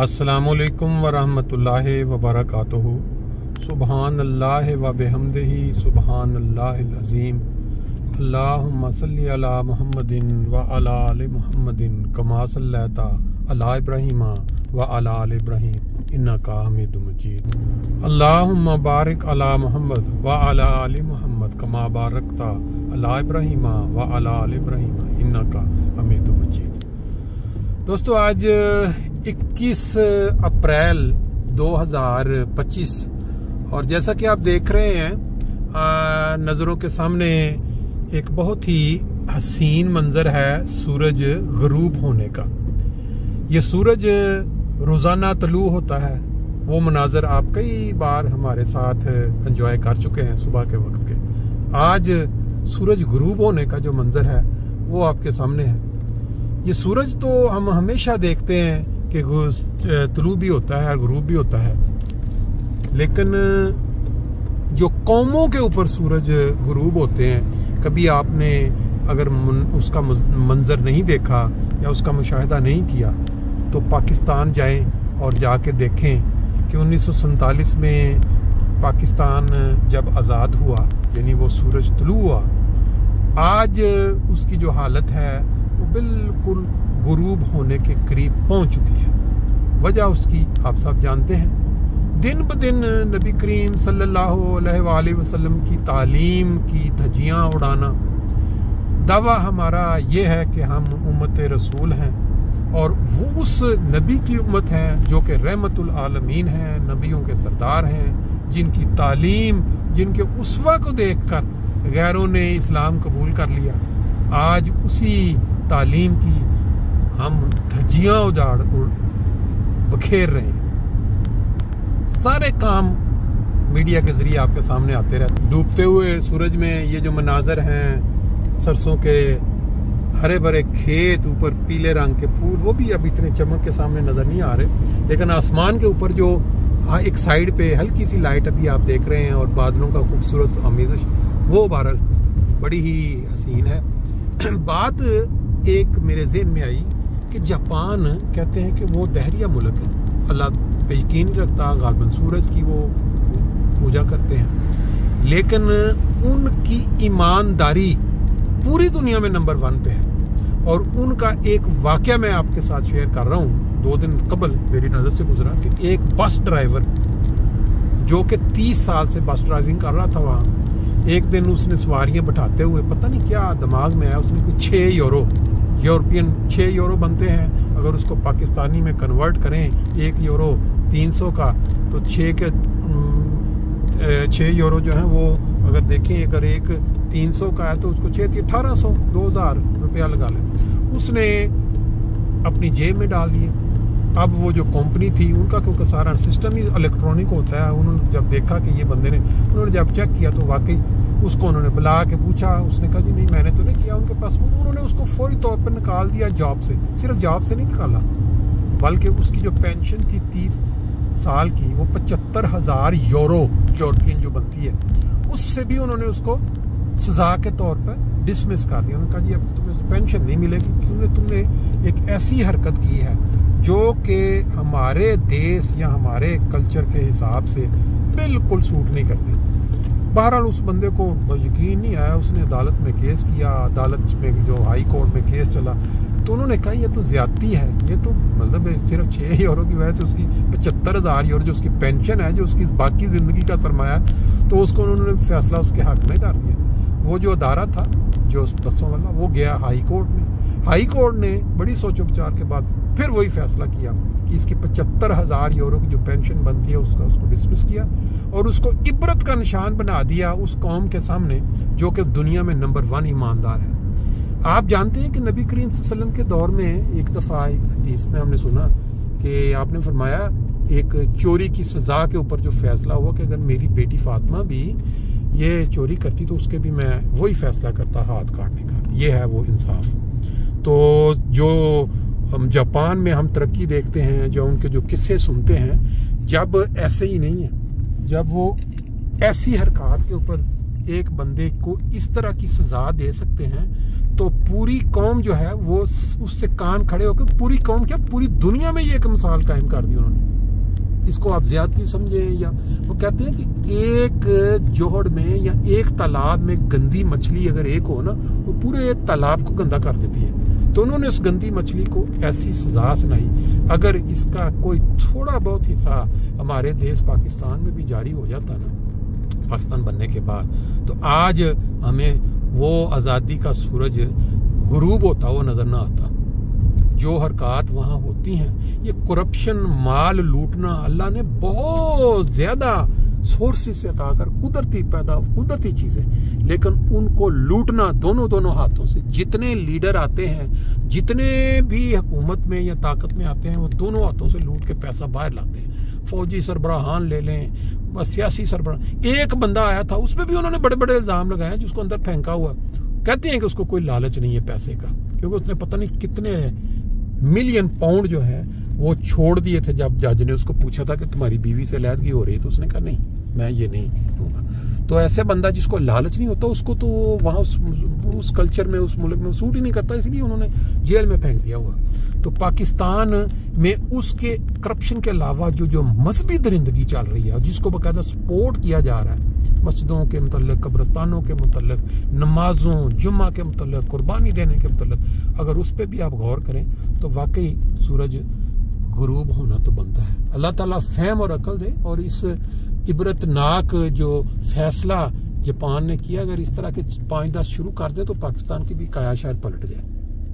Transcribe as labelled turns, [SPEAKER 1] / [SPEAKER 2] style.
[SPEAKER 1] अस्सलामुअलैकुम वरहमतुल्लाहि वबरकातुहू। सुबहान अल्लाह व बिहम्दिही सुबहान अल्लाहिल अज़ीम। अल्लाहुम्मा सल्लि अला मुहम्मदिन व अला आलि मुहम्मदिन कमा सल्लैता अला इब्राहीम व अला आलि इब्राहीम इन्नका हमीदुम मजीद। अल्लाहुम्मा बारिक अला मुहम्मद व अला आलि मुहम्मद कमा बारकता अला इब्राहीम व अला आलि इब्राहीम इन्नका हमीदुम मजीद। दोस्तों, आज 21 अप्रैल 2025 और जैसा कि आप देख रहे हैं नज़रों के सामने एक बहुत ही हसीन मंजर है सूरज गुरूब होने का। ये सूरज रोज़ाना तलू होता है। वो मनाजर आप कई बार हमारे साथ एंजॉय कर चुके हैं सुबह के वक्त के। आज सूरज गुरूब होने का जो मंजर है वो आपके सामने है। ये सूरज तो हम हमेशा देखते हैं कि तलू भी होता है और गुरूब भी होता है, लेकिन जो कौमों के ऊपर सूरज गुरूब होते हैं, कभी आपने अगर उसका मंजर नहीं देखा या उसका मुशाहिदा नहीं किया तो पाकिस्तान जाएं और जाके देखें कि 1947 में पाकिस्तान जब आज़ाद हुआ, यानी वो सूरज तलू हुआ, आज उसकी जो हालत है वो बिल्कुल गुरूब होने के करीब पहुंच चुकी है। वजह उसकी आप सब जानते हैं। दिन ब दिन नबी करीम सल्लल्लाहु अलैहि वसल्लम की तालीम की धज्जियां उड़ाना। दावा हमारा ये है कि हम उम्मत रसूल हैं और वो उस नबी की उम्मत है जो कि रहमतुल आलमीन हैं, नबियों के सरदार हैं, जिनकी तालीम, जिनके उस्वा को देखकर गैरों ने इस्लाम कबूल कर लिया। आज उसी तालीम की हम धज्जियां उजाड़ बखेर रहे हैं। सारे काम मीडिया के जरिए आपके सामने आते रहते। डूबते हुए सूरज में ये जो मनाजर हैं, सरसों के हरे भरे खेत, ऊपर पीले रंग के फूल, वो भी अब इतने चमक के सामने नजर नहीं आ रहे, लेकिन आसमान के ऊपर जो एक साइड पे हल्की सी लाइट अभी आप देख रहे हैं और बादलों का खूबसूरत आमेज़श, वो बहरहाल बड़ी ही हसीन है। बात एक मेरे ज़हन में आई कि जापान कहते हैं कि वो दहरिया मुल्क है, अल्लाह पे यकीन नहीं रखता, गालिबन सूरज की वो पूजा करते हैं, लेकिन उनकी ईमानदारी पूरी दुनिया में नंबर 1 पे है। और उनका एक वाकया मैं आपके साथ शेयर कर रहा हूँ। 2 दिन कबल मेरी नज़र से गुजरा कि एक बस ड्राइवर जो कि 30 साल से बस ड्राइविंग कर रहा था वहाँ, एक दिन उसने सवारियाँ बैठाते हुए पता नहीं क्या दिमाग में आया, उसने कुछ 6 यूरो, यूरोपियन 6 यूरो बनते हैं, अगर उसको पाकिस्तानी में कन्वर्ट करें 1 यूरो 300 का, तो 6 यूरो जो है वो अगर देखें, अगर एक 300 का है तो उसको 6 1800 2000 रुपया लगा लें। उसने अपनी जेब में डाल लिए। अब वो जो कंपनी थी उनका, क्योंकि सारा सिस्टम ही इलेक्ट्रॉनिक होता है, उन्होंने जब देखा कि ये बंदे ने, उन्होंने जब चेक किया तो वाकई उसको उन्होंने बुला के पूछा। उसने कहा जी नहीं, मैंने तो नहीं किया उनके पास। उन्होंने उसको फौरी तौर पर निकाल दिया जॉब से। सिर्फ जॉब से नहीं निकाला, बल्कि उसकी जो पेंशन थी 30 साल की, वो 75,000 यूरो यूरोपियन जो बनती है, उससे भी उन्होंने उसको सजा के तौर पर डिसमिस कर दिया। उन्होंने कहा जी अब तुम्हें पेंशन नहीं मिलेगी क्योंकि तुमने एक ऐसी हरकत की है जो कि हमारे देश या हमारे कल्चर के हिसाब से बिल्कुल सूट नहीं करती। बहरहाल उस बंदे को यकीन नहीं आया, उसने अदालत में केस किया। अदालत में जो हाई कोर्ट में केस चला तो उन्होंने कहा ये तो ज्यादती है, ये तो मतलब सिर्फ 6 यूरो की वजह से उसकी 75,000 यूरो जो उसकी पेंशन है, जो उसकी बाकी ज़िंदगी का सरमाया, तो उसको उन्होंने फैसला उसके हक में कर दिया। वो जो अदारा था जो बसों वाला, वो गया हाई कोर्ट में। हाई कोर्ट ने बड़ी सोचो विचार के बाद फिर वही फैसला किया कि इसकी 75,000 यूरो की जो पेंशन बनती है उसको डिसमिस किया और उसको इबरत का निशान बना दिया उस कौम के सामने जो कि दुनिया में नंबर 1 ईमानदार है। आप जानते हैं कि नबी करीम सल्लल्लाहु अलैहि वसल्लम के दौर में एक दफ़ा एक हदीस में हमने सुना कि आपने फरमाया एक चोरी की सज़ा के ऊपर जो फैसला हुआ कि अगर मेरी बेटी फातिमा भी ये चोरी करती तो उसके भी मैं वही फैसला करता हाथ काटने का। ये है वो इंसाफ। तो जो हम जापान में हम तरक्की देखते हैं, जो उनके जो किस्से सुनते हैं, जब ऐसे ही नहीं है, जब वो ऐसी हरकत के ऊपर एक बंदे को इस तरह की सजा दे सकते हैं, तो पूरी कौम जो है वो उससे कान खड़े होकर, पूरी कौम क्या पूरी दुनिया में ये एक मिसाल कायम कर दी उन्होंने। इसको आप ज्यादती समझे, या वो कहते हैं कि एक जोहड़ में या एक तालाब में गंदी मछली अगर एक हो ना, वो पूरे तालाब को गंदा कर देती है। तो उन्होंने उस गंदी मछली को ऐसी सजा सुनाई। अगर इसका कोई थोड़ा बहुत हिस्सा हमारे देश पाकिस्तान में भी जारी हो जाता ना, पाकिस्तान बनने के बाद, तो आज हमें वो आज़ादी का सूरज गुरूब होता हुआ नजर ना आता। जो हरकत वहाँ होती हैं, ये करप्शन, माल लूटना, अल्लाह ने बहुत ज्यादा सोर्सेस से अता कर कुदरती चीजें, लेकिन उनको लूटना दोनों हाथों से। जितने लीडर आते हैं, जितने भी हुकूमत में या ताकत में आते हैं, वो दोनों हाथों से लूट के पैसा बाहर लाते हैं। फौजी सरबराहान ले लें, बस सियासी सरबराह। एक बंदा आया था, उसमें भी उन्होंने बड़े बड़े इल्जाम लगाए, जिसको अंदर फेंका हुआ। कहते हैं कि उसको कोई लालच नहीं है पैसे का, क्योंकि उसने पता नहीं कितने मिलियन पाउंड जो है वो छोड़ दिए थे। जब जज ने उसको पूछा था कि तुम्हारी बीवी से अलहदगी हो रही है, तो उसने कहा नहीं, मैं ये नहीं दूंगा। तो ऐसे बंदा जिसको लालच नहीं होता, उसको तो वहाँ उस कल्चर में, उस मुल्क में सूट ही नहीं करता, इसलिए उन्होंने जेल में फेंक दिया हुआ। तो पाकिस्तान में उसके करप्शन के अलावा जो मजहबी दरिंदगी चल रही है, जिसको बाकायदा सपोर्ट किया जा रहा है, मस्जिदों के मुतल्लिक, कब्रस्तानों के मुतल्लिक, नमाजों, जुम्मा के मुतल्लिक, कुर्बानी देने के मुतल्लिक, अगर उस पर भी आप गौर करें तो वाकई सूरज गुरूब होना तो बनता है। अल्लाह ताला फहम और अकल दे। और इस इबरतनाक जो फैसला जापान ने किया, अगर इस तरह के 5-10 शुरू कर दे तो पाकिस्तान की भी काया शायद पलट जाए।